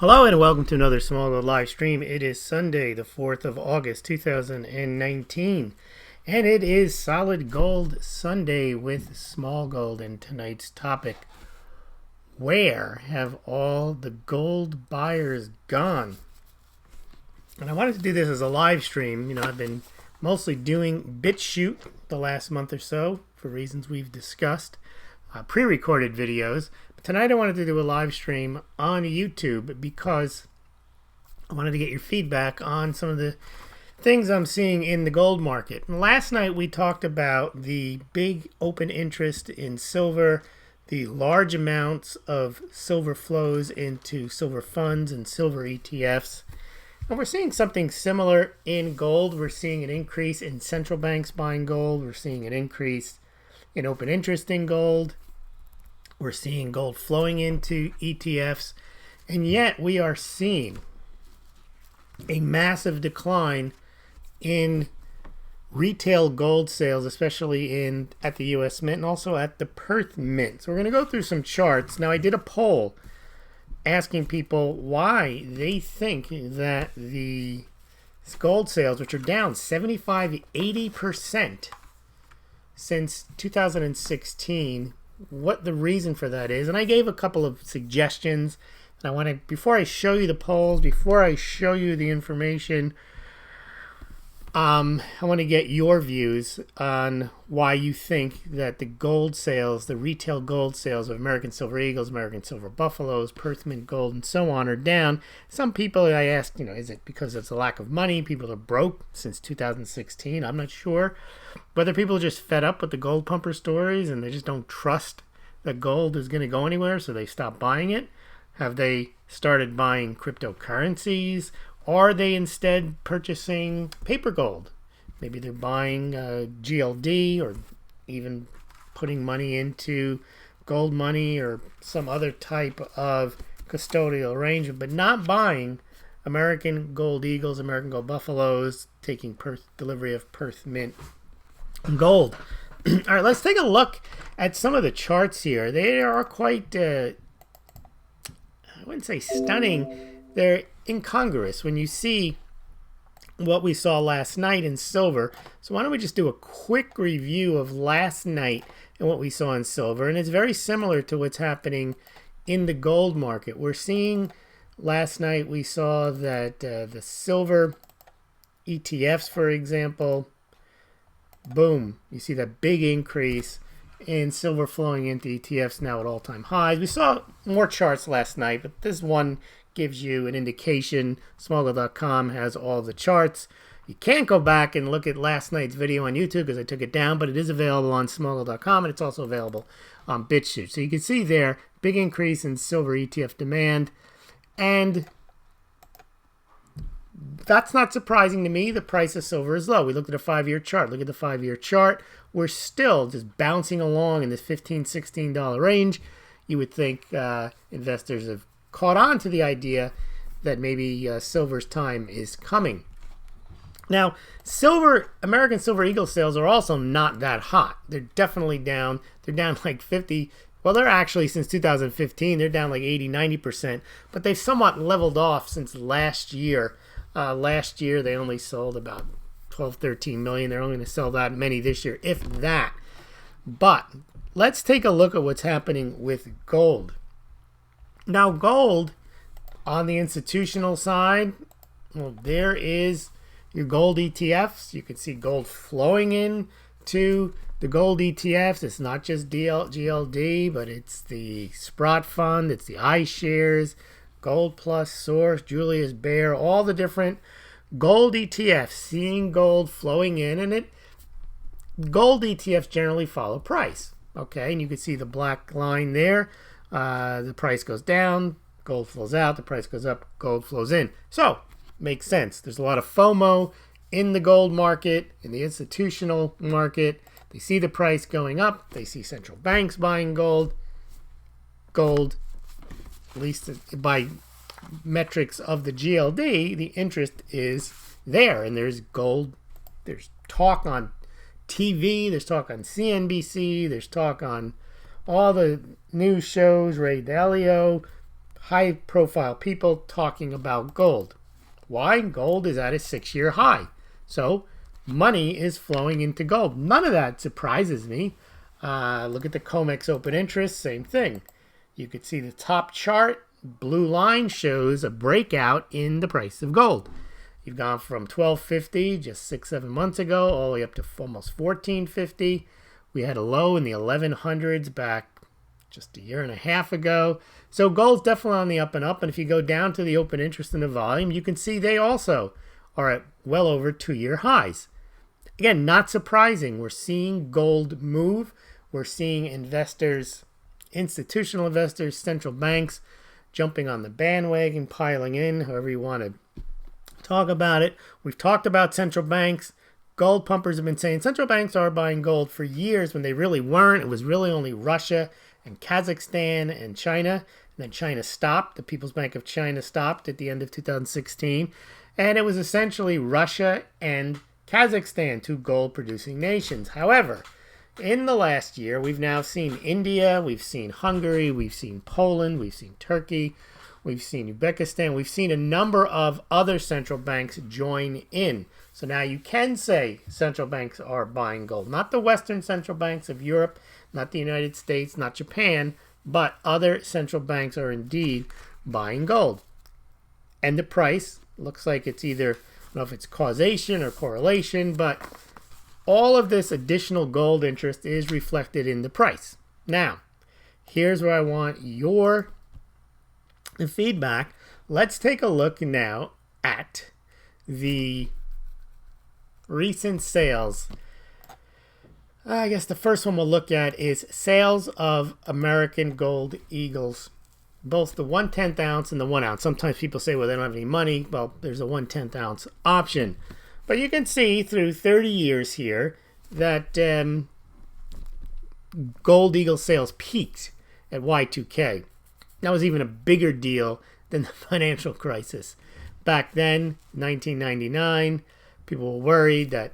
Hello and welcome to another Smaulgld live stream. It is Sunday, the 4th of August, 2019, and it is Solid Gold Sunday with Smaulgld. And tonight's topic: where have all the gold buyers gone? And I wanted to do this as a live stream. I've been mostly doing BitChute the last month or so for reasons we've discussed, pre-recorded videos. Tonight I wanted to do a live stream on YouTube because I wanted to get your feedback on some of the things I'm seeing in the gold market. And last night we talked about the big open interest in silver, the large amounts of silver flows into silver funds and silver ETFs. And we're seeing something similar in gold. We're seeing an increase in central banks buying gold. We're seeing an increase in open interest in gold. We're seeing gold flowing into ETFs, and yet we are seeing a massive decline in retail gold sales, especially at the U.S. Mint and also at the Perth Mint. So we're going to go through some charts. Now, I did a poll asking people why they think that the gold sales, which are down 75-80% since 2016, what the reason for that is. And I gave a couple of suggestions. And I want to, before I show you the polls, before I show you the information, I want to get your views on why you think that the gold sales, the retail gold sales of American Silver Eagles, American Silver Buffaloes, Perth Mint Gold, and so on are down. Some people I asked, is it because it's a lack of money? People are broke since 2016. I'm not sure. Whether people are just fed up with the gold pumper stories and they just don't trust that gold is going to go anywhere, so they stop buying it. Have they started buying cryptocurrencies? Or are they instead purchasing paper gold? Maybe they're buying GLD or even putting money into gold money or some other type of custodial arrangement, but not buying American Gold Eagles, American Gold Buffaloes, taking delivery of Perth Mint Gold. All right, let's take a look at some of the charts here. They are quite, I wouldn't say stunning. They're incongruous when you see what we saw last night in silver. So why don't we just do a quick review of last night and what we saw in silver. And it's very similar to what's happening in the gold market. We're seeing last night we saw that the silver ETFs, for example, boom, you see that big increase in silver flowing into ETFs now at all-time highs. We saw more charts last night, but this one gives you an indication. Smaulgld.com has all the charts. You can't go back and look at last night's video on YouTube because I took it down, but it is available on Smaulgld.com, and it's also available on BitChute. So you can see there, big increase in silver ETF demand, and that's not surprising to me. The price of silver is low. We looked at a 5-year chart. Look at the 5-year chart. We're still just bouncing along in this $15, $16 range. You would think investors have caught on to the idea that maybe silver's time is coming. Now, American Silver Eagle sales are also not that hot. They're definitely down. They're down like 50. Well, they're actually, since 2015, they're down like 80-90%. But they've somewhat leveled off since last year. Last year, they only sold about 12-13 million. They're only going to sell that many this year, if that. But let's take a look at what's happening with gold. Now, gold, on the institutional side, well, there is your gold ETFs. You can see gold flowing in to the gold ETFs. It's not just GLD, but it's the Sprott Fund, it's the iShares, Gold Plus, Source, Julius Baer, all the different gold ETFs, seeing gold flowing in, and gold ETFs generally follow price. Okay, and you can see the black line there. The price goes down, gold flows out, the price goes up, gold flows in. So, makes sense. There's a lot of FOMO in the gold market, in the institutional market. They see the price going up. They see central banks buying gold. Gold, at least by metrics of the GLD, the interest is there. And there's gold. There's talk on TV. There's talk on CNBC. There's talk on all the news shows, Ray Dalio, high profile people talking about gold. Why? Gold is at a 6-year high. So money is flowing into gold. None of that surprises me. Look at the COMEX open interest, same thing. You could see the top chart, blue line shows a breakout in the price of gold. You've gone from $12.50 just 6-7 months ago all the way up to almost $14.50. We had a low in the 1100s back just a year and a half ago. So gold's definitely on the up and up. And if you go down to the open interest and the volume, you can see they also are at well over 2-year highs. Again, not surprising. We're seeing gold move. We're seeing investors, institutional investors, central banks jumping on the bandwagon, piling in, however you want to talk about it. We've talked about central banks. Gold pumpers have been saying central banks are buying gold for years when they really weren't. It was really only Russia and Kazakhstan and China. And then China stopped. The People's Bank of China stopped at the end of 2016. And it was essentially Russia and Kazakhstan, 2 gold-producing nations. However, in the last year, we've now seen India, we've seen Hungary, we've seen Poland, we've seen Turkey, we've seen Uzbekistan, we've seen a number of other central banks join in. So now you can say central banks are buying gold. Not the Western central banks of Europe, not the United States, not Japan, but other central banks are indeed buying gold. And the price looks like it's either, I don't know if it's causation or correlation, but all of this additional gold interest is reflected in the price. Now, here's where I want your feedback. Let's take a look now at the recent sales. I guess the first one we'll look at is sales of American Gold Eagles, both the 1/10 ounce and the 1 ounce. Sometimes people say, well, they don't have any money. Well, there's a 1/10 ounce option. But you can see through 30 years here that Gold Eagle sales peaked at Y2K. That was even a bigger deal than the financial crisis. Back then, 1999, people were worried that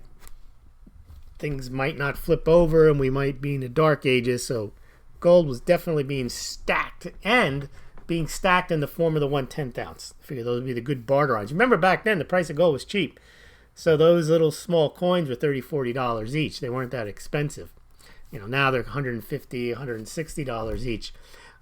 things might not flip over and we might be in the dark ages. So gold was definitely being stacked, and being stacked in the form of the 1/10 ounce. I figure those would be the good barter odds. Remember back then, the price of gold was cheap. So those little small coins were $30, $40 each. They weren't that expensive. You know, now they're $150, $160 each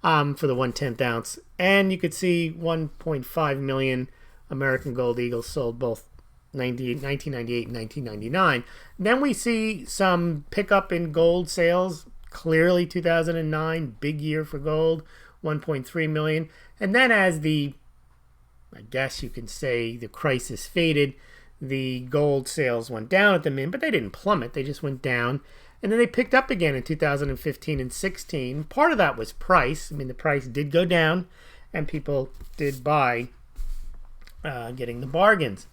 for the 1/10 ounce. And you could see 1.5 million American Gold Eagles sold both 1998 and 1999. Then we see some pickup in gold sales. Clearly 2009, big year for gold, 1.3 million. And then as I guess you can say, the crisis faded, the gold sales went down at the mint, but they didn't plummet. They just went down. And then they picked up again in 2015 and 16. Part of that was price. I mean, the price did go down, and people did buy, getting the bargains.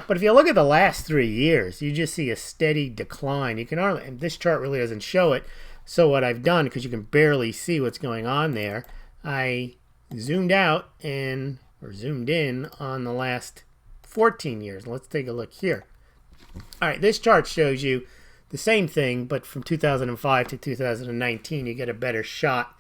But if you look at the last 3 years, you just see a steady decline. You can hardly, and this chart really doesn't show it. So what I've done, because you can barely see what's going on there, I zoomed out or zoomed in on the last 14 years. Let's take a look here. All right, this chart shows you the same thing, but from 2005 to 2019, you get a better shot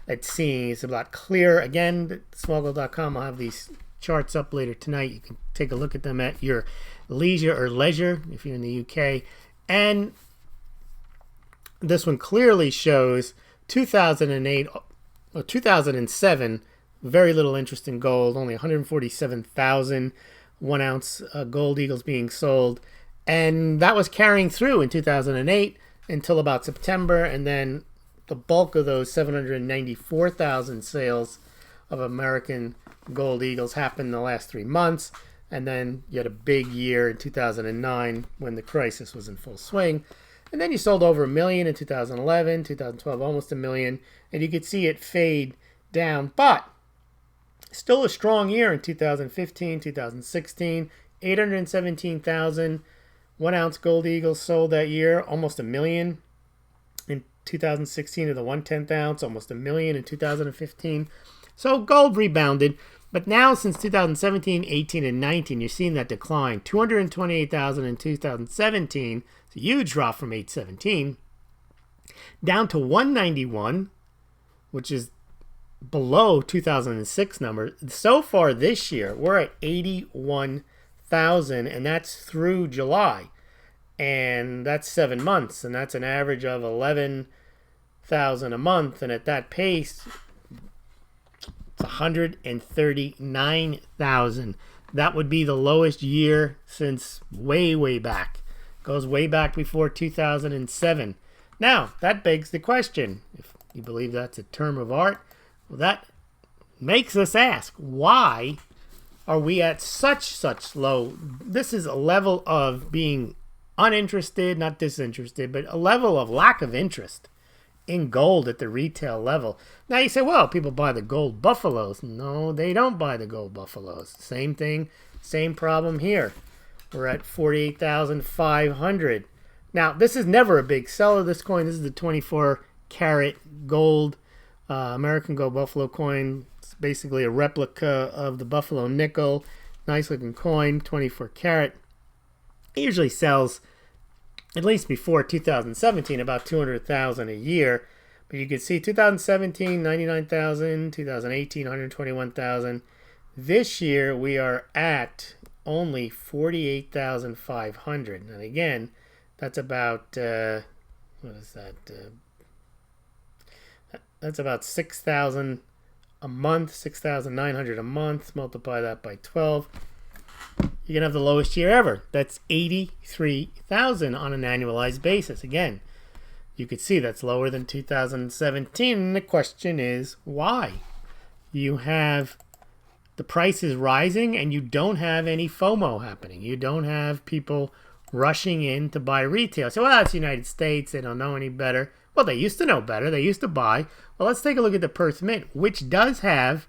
at seeing. It's a lot clearer. Again, Smaulgld.com, I'll have these charts up later tonight. You can take a look at them at your leisure if you're in the UK. And this one clearly shows 2008 or 2007, very little interest in gold, only 147,000 1 ounce Gold Eagles being sold. And that was carrying through in 2008 until about September. And then the bulk of those 794,000 sales of American Gold Eagles happened in the last 3 months. And then you had a big year in 2009 when the crisis was in full swing. And then you sold over 1 million in 2011, 2012, almost 1 million. And you could see it fade down. But still a strong year in 2015, 2016, 817,000 1 ounce Gold Eagles sold that year, almost 1 million in 2016 of the 1/10 ounce, almost 1 million in 2015. So gold rebounded, but now since 2017, 18, and 19, you're seeing that decline. 228,000 in 2017, it's a huge drop from 817, down to 191, which is below 2006 numbers. So far this year, we're at 81,000, and that's through July. And that's 7 months, and that's an average of 11,000 a month. And at that pace, it's 139,000. That would be the lowest year since way back. Goes way back before 2007. Now, that begs the question, if you believe that's a term of art, well, that makes us ask, why are we at such low? This is a level of being uninterested, not disinterested, but a level of lack of interest in gold at the retail level. Now you say, well, people buy the gold buffaloes. No, they don't buy the gold buffaloes. Same thing, same problem here. We're at 48,500. Now, this is never a big seller, this coin. This is the 24 karat gold, American Gold Buffalo coin. It's basically a replica of the Buffalo nickel. Nice looking coin, 24 karat. It usually sells, at least before 2017, about 200,000 a year. But you can see 2017, 99,000, 2018, 121,000. This year, we are at only 48,500. And again, that's about, what is that? That's about 6,000 a month, 6,900 a month. Multiply that by 12. You're going to have the lowest year ever. That's 83,000 on an annualized basis. Again, you could see that's lower than 2017. And the question is, why? You have the price is rising and you don't have any FOMO happening. You don't have people rushing in to buy retail. So, well, it's the United States. They don't know any better. Well, they used to know better. They used to buy. Well, let's take a look at the Perth Mint, which does have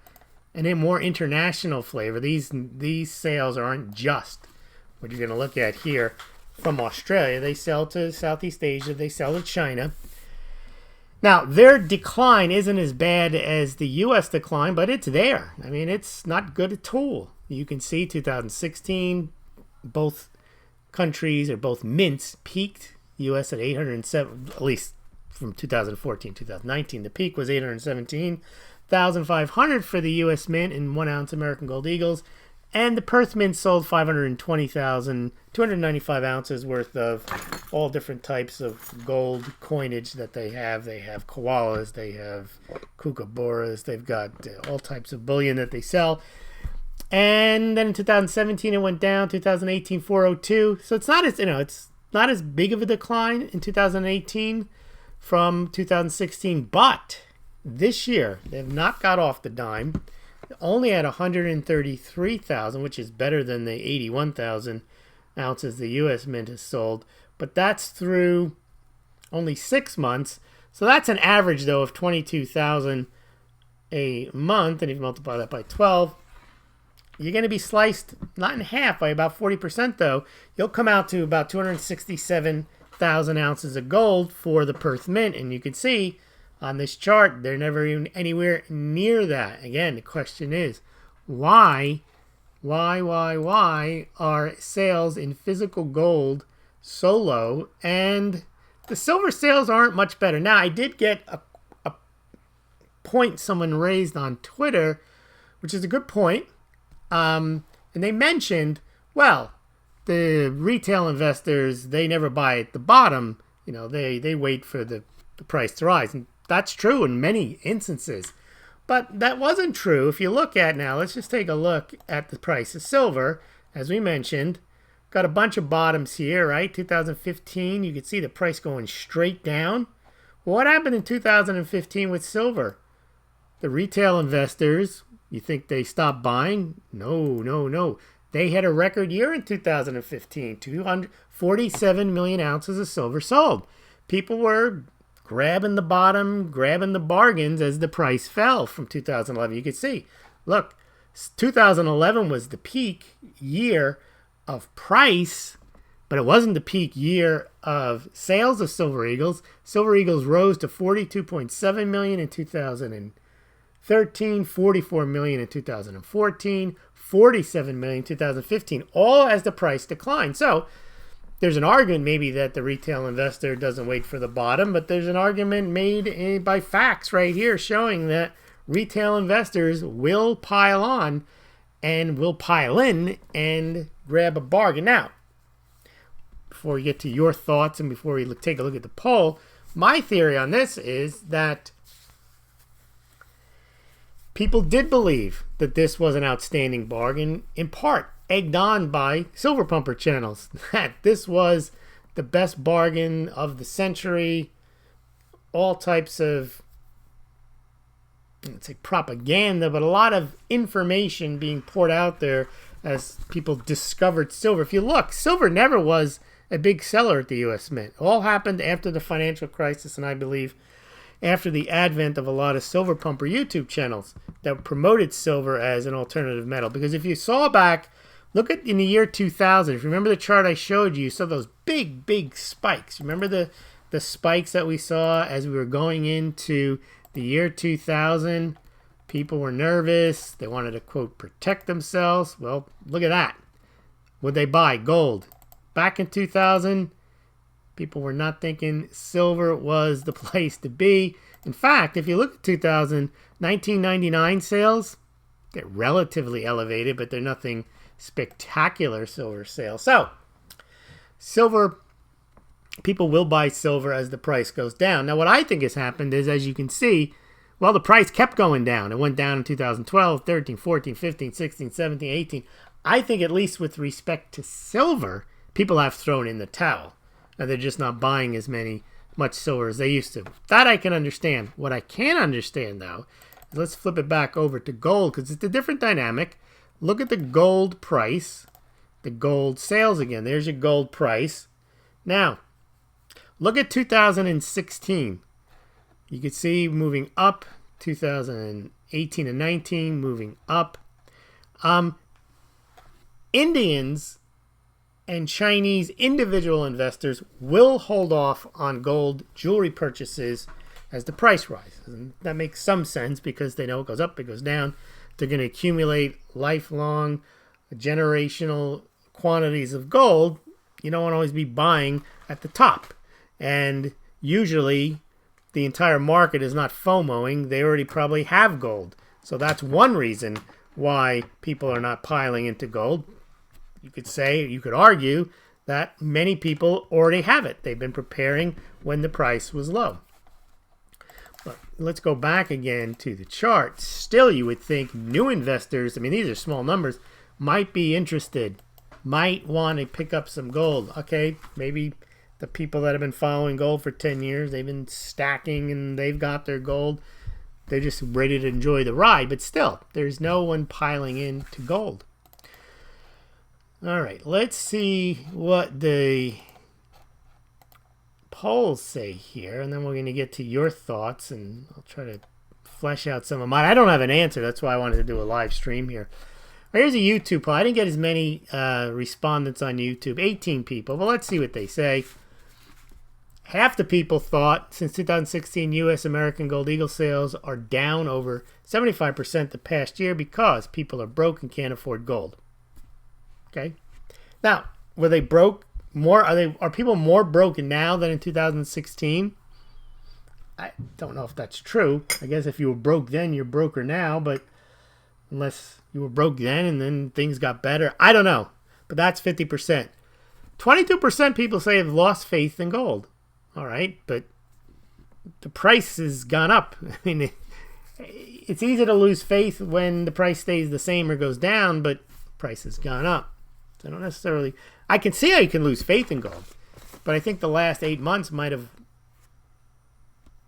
a more international flavor. These sales aren't just what you're going to look at here from Australia. They sell to Southeast Asia. They sell to China. Now, their decline isn't as bad as the U.S. decline, but it's there. I mean, it's not good at all. You can see 2016, both countries or both mints peaked. U.S. at 807, at least from 2014, 2019. The peak was 817,500 for the U.S. Mint in 1 ounce American Gold Eagles. And the Perth Mint sold 295 ounces worth of all different types of gold coinage that they have. They have koalas, they have kookaburras, they've got all types of bullion that they sell. And then in 2017 it went down, 2018 402. So it's not as, it's not as big of a decline in 2018 from 2016, but this year they've not got off the dime. Only at 133,000, which is better than the 81,000 ounces the U.S. Mint has sold. But that's through only 6 months. So that's an average, though, of 22,000 a month. And if you multiply that by 12, you're going to be sliced, not in half, by about 40%, though. You'll come out to about 267,000 ounces of gold for the Perth Mint. And you can see on this chart, they're never even anywhere near that. Again, the question is, why are sales in physical gold so low? And the silver sales aren't much better. Now, I did get a point someone raised on Twitter, which is a good point. And they mentioned, well, the retail investors, they never buy at the bottom. They wait for the price to rise. And that's true in many instances. But that wasn't true. If you look at now, let's just take a look at the price of silver. As we mentioned, got a bunch of bottoms here, right? 2015, you could see the price going straight down. Well, what happened in 2015 with silver? The retail investors, you think they stopped buying? No. They had a record year in 2015. 247 million ounces of silver sold. People were grabbing the bottom, grabbing the bargains as the price fell from 2011. You can see, look, 2011 was the peak year of price, but it wasn't the peak year of sales of Silver Eagles. Silver Eagles rose to 42.7 million in 2013, 44 million in 2014, 47 million in 2015, all as the price declined. So there's an argument maybe that the retail investor doesn't wait for the bottom, but there's an argument made by facts right here showing that retail investors will pile on and will pile in and grab a bargain. Now, before we get to your thoughts and before we take a look at the poll, my theory on this is that people did believe that this was an outstanding bargain, in part egged on by silver pumper channels, that this was the best bargain of the century. All types of, let's say, propaganda, but a lot of information being poured out there as people discovered silver. If you look, silver never was a big seller at the U.S. Mint. It all happened after the financial crisis, and I believe after the advent of a lot of silver pumper YouTube channels that promoted silver as an alternative metal. Because if you saw back, look at in the year 2000, if you remember the chart I showed you, you saw those big spikes. Remember the spikes that we saw as we were going into the year 2000? People were nervous. They wanted to, quote, protect themselves. Well, look at that. Would they buy gold? Back in 2000, people were not thinking silver was the place to be. In fact, if you look at 2000, 1999 sales, they're relatively elevated, but they're nothing spectacular silver sales. So, silver, people will buy silver as the price goes down. Now, what I think has happened is, as you can see, well, the price kept going down. It went down in 2012, 13, 14, 15, 16, 17, 18. I think at least with respect to silver, people have thrown in the towel. Now, they're just not buying as much silver as they used to. That I can understand. What I can't understand, though, is let's flip it back over to gold, because it's a different dynamic. Look at the gold price, the gold sales again. There's your gold price. Now, look at 2016. You can see moving up, 2018 and 19 moving up. Indians and Chinese individual investors will hold off on gold jewelry purchases as the price rises. And that makes some sense because they know it goes up, it goes down. They're going to accumulate lifelong, generational quantities of gold. You don't want to always be buying at the top. And usually the entire market is not FOMOing. They already probably have gold. So that's one reason why people are not piling into gold. You could say, you could argue that many people already have it. They've been preparing when the price was low. But let's go back again to the chart. Still, you would think new investors, I mean, these are small numbers, might be interested, might want to pick up some gold. Okay, maybe the people that have been following gold for 10 years, they've been stacking and they've got their gold. They're just ready to enjoy the ride. But still, there's no one piling into gold. All right, let's see what the polls say here, and then we're going to get to your thoughts, and I'll try to flesh out some of mine. I don't have an answer. That's why I wanted to do a live stream here. Here's a YouTube poll. I didn't get as many respondents on YouTube, 18 people. Well, let's see what they say. Half the people thought since 2016, U.S. American Gold Eagle sales are down over 75% the past year because people are broke and can't afford gold. Okay. Now, were they broke more? Are people more broken now than in 2016? I don't know if that's true. I guess if you were broke then, you're broker now. But unless you were broke then and then things got better, I don't know. But that's 50%. 22% people say have lost faith in gold. All right, but the price has gone up. I mean, it's easy to lose faith when the price stays the same or goes down, but price has gone up. So I don't necessarily, I can see how you can lose faith in gold, but I think the last 8 months might have,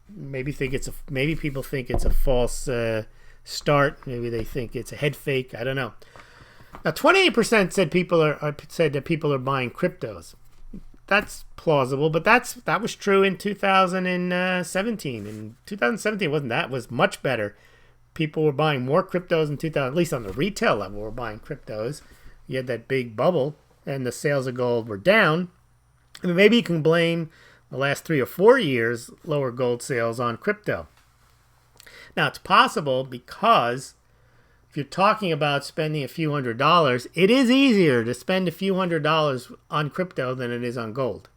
maybe people think it's a false start. Maybe they think it's a head fake. I don't know. Now, 28% said that people are buying cryptos. That's plausible, but that was true in 2017. In 2017, was much better. People were buying more cryptos in 2000, at least on the retail level, were buying cryptos. You had that big bubble, and the sales of gold were down. I mean, maybe you can blame the last 3 or 4 years lower gold sales on crypto. Now, it's possible because if you're talking about spending a few $100s, it is easier to spend a few $100s on crypto than it is on gold.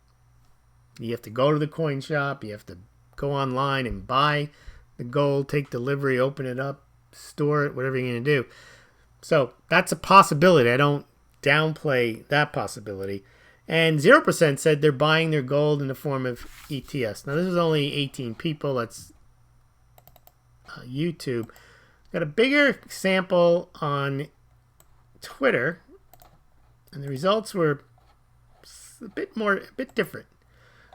You have to go to the coin shop. You have to go online and buy the gold, take delivery, open it up, store it, whatever you're going to do. So that's a possibility. I don't downplay that possibility. And 0% said they're buying their gold in the form of ETFs. Now, this is only 18 people. That's YouTube. Got a bigger sample on Twitter, and the results were a bit different.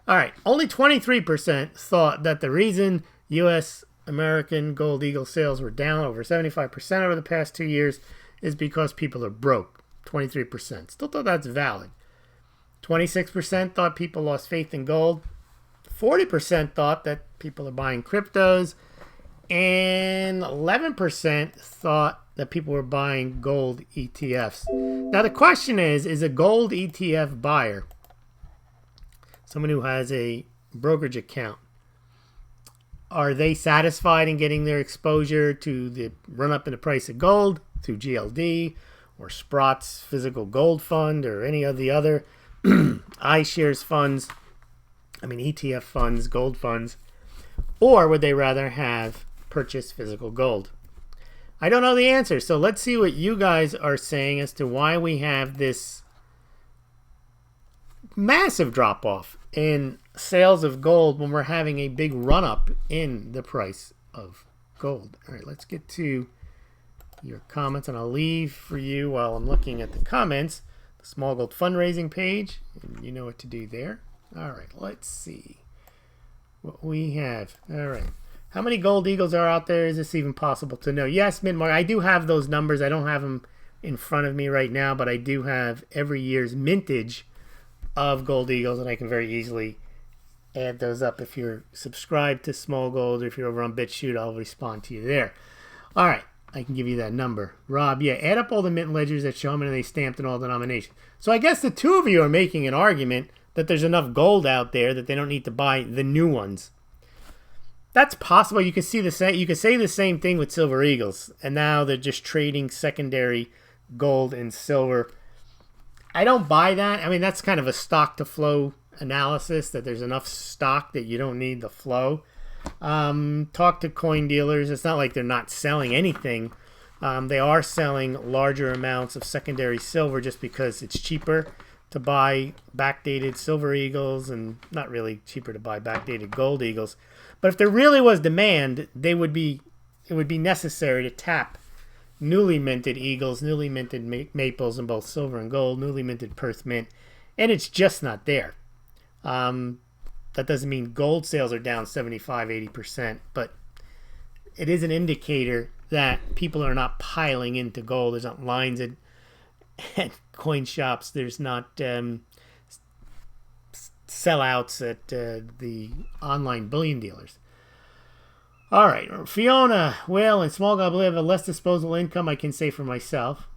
All right, only 23% thought that the reason U.S. American Gold Eagle sales were down over 75% over the past 2 years is because people are broke. 23%. Still thought that's valid. 26% thought people lost faith in gold. 40% thought that people are buying cryptos. And 11% thought that people were buying gold ETFs. Now the question is a gold ETF buyer, someone who has a brokerage account, are they satisfied in getting their exposure to the run-up in the price of gold through GLD or Sprott's physical gold fund or any of the other iShares funds, ETF funds, gold funds, or would they rather have purchased physical gold? I don't know the answer, so let's see what you guys are saying as to why we have this massive drop-off in sales of gold when we're having a big run-up in the price of gold. All right, let's get to your comments, and I'll leave for you while I'm looking at the comments the Smaulgld fundraising page, and you know what to do there. All right, let's see what we have. All right. How many gold eagles are out there? Is this even possible to know? Yes, Mid-Mark, I do have those numbers. I don't have them in front of me right now, but I do have every year's mintage of gold eagles, and I can very easily add those up. If you're subscribed to Smaulgld, or if you're over on BitChute, I'll respond to you there. All right, I can give you that number. Rob, yeah, add up all the mint ledgers that show how many they stamped in all denominations. So I guess the two of you are making an argument that there's enough gold out there that they don't need to buy the new ones. That's possible. You can see you could say the same thing with Silver Eagles, and now they're just trading secondary gold and silver. I don't buy that. That's kind of a stock to flow analysis, that there's enough stock that you don't need the flow. Talk to coin dealers. It's not like they're not selling anything. They are selling larger amounts of secondary silver just because it's cheaper to buy backdated Silver Eagles and not really cheaper to buy backdated gold Eagles. But if there really was demand, it would be necessary to tap newly minted Eagles, newly minted Maples in both silver and gold, newly minted Perth Mint, and it's just not there. That doesn't mean gold sales are down 75-80%, but it is an indicator that people are not piling into gold. There's not lines at coin shops. There's not sellouts at the online bullion dealers. All right, Fiona, Will, and Smaulgld, I believe, have a less disposable income. I can say for myself.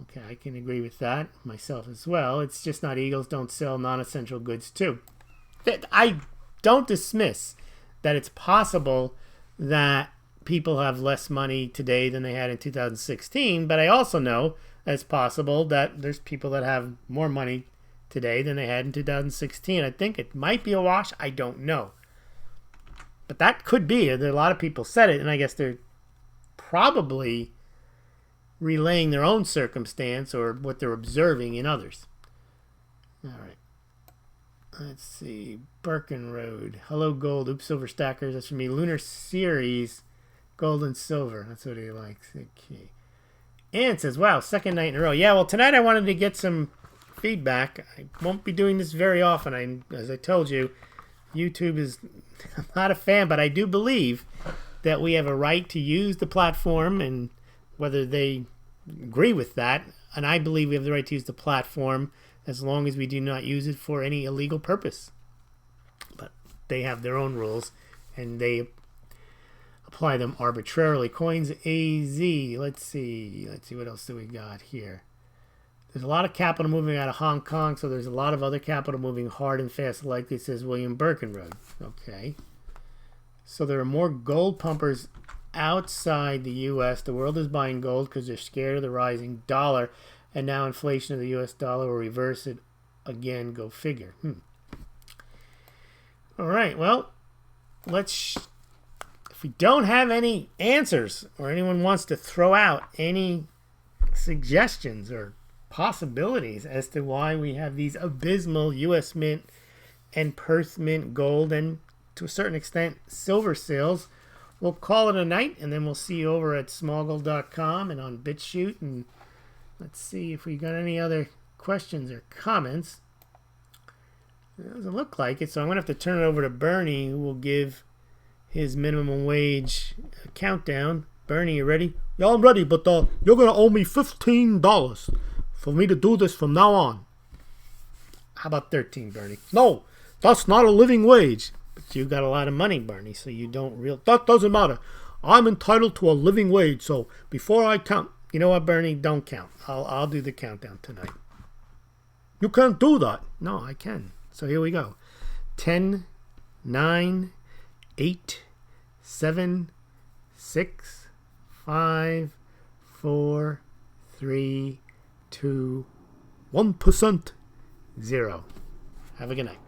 Okay, I can agree with that. Myself as well. It's just not Eagles don't sell non-essential goods too. I don't dismiss that it's possible that people have less money today than they had in 2016, but I also know that it's possible that there's people that have more money today than they had in 2016. I think it might be a wash. I don't know. But that could be. A lot of people said it, and I guess they're probably relaying their own circumstance or what they're observing in others. All right. Let's see. Birken Road. Hello, gold. Oops, silver stackers. That's for me. Lunar Series. Gold and silver. That's what he likes. Okay. Ann says, wow, second night in a row. Yeah, well, tonight I wanted to get some feedback. I won't be doing this very often. As I told you, YouTube is I'm not a fan, but I do believe that we have a right to use the platform, and whether they agree with that, and I believe we have the right to use the platform as long as we do not use it for any illegal purpose. But they have their own rules, and they apply them arbitrarily. Coins AZ. Let's see what else do we got here. There's a lot of capital moving out of Hong Kong, so there's a lot of other capital moving hard and fast, like it says William Birkenroad. Okay. So there are more gold pumpers outside the U.S. The world is buying gold because they're scared of the rising dollar, and now inflation of the U.S. dollar will reverse it again. Go figure. All right. Well, let's if we don't have any answers or anyone wants to throw out any suggestions or possibilities as to why we have these abysmal U.S. Mint and Perth Mint gold and to a certain extent silver sales, we'll call it a night, and then we'll see you over at Smaulgld.com and on BitChute. And let's see if we got any other questions or comments. It doesn't look like it, so I'm going to have to turn it over to Bernie, who will give his minimum wage countdown. Bernie, you ready? Yeah, I'm ready, but you're going to owe me $15 for me to do this from now on. How about 13, Bernie? No, that's not a living wage. But you got a lot of money, Bernie, so you don't real. That doesn't matter. I'm entitled to a living wage, so before I count... You know what, Bernie? Don't count. I'll do the countdown tonight. You can't do that. No, I can. So here we go. 10, 9, 8, 7, 6, 5, 4, 3, 2, 1%. 0. Have a good night.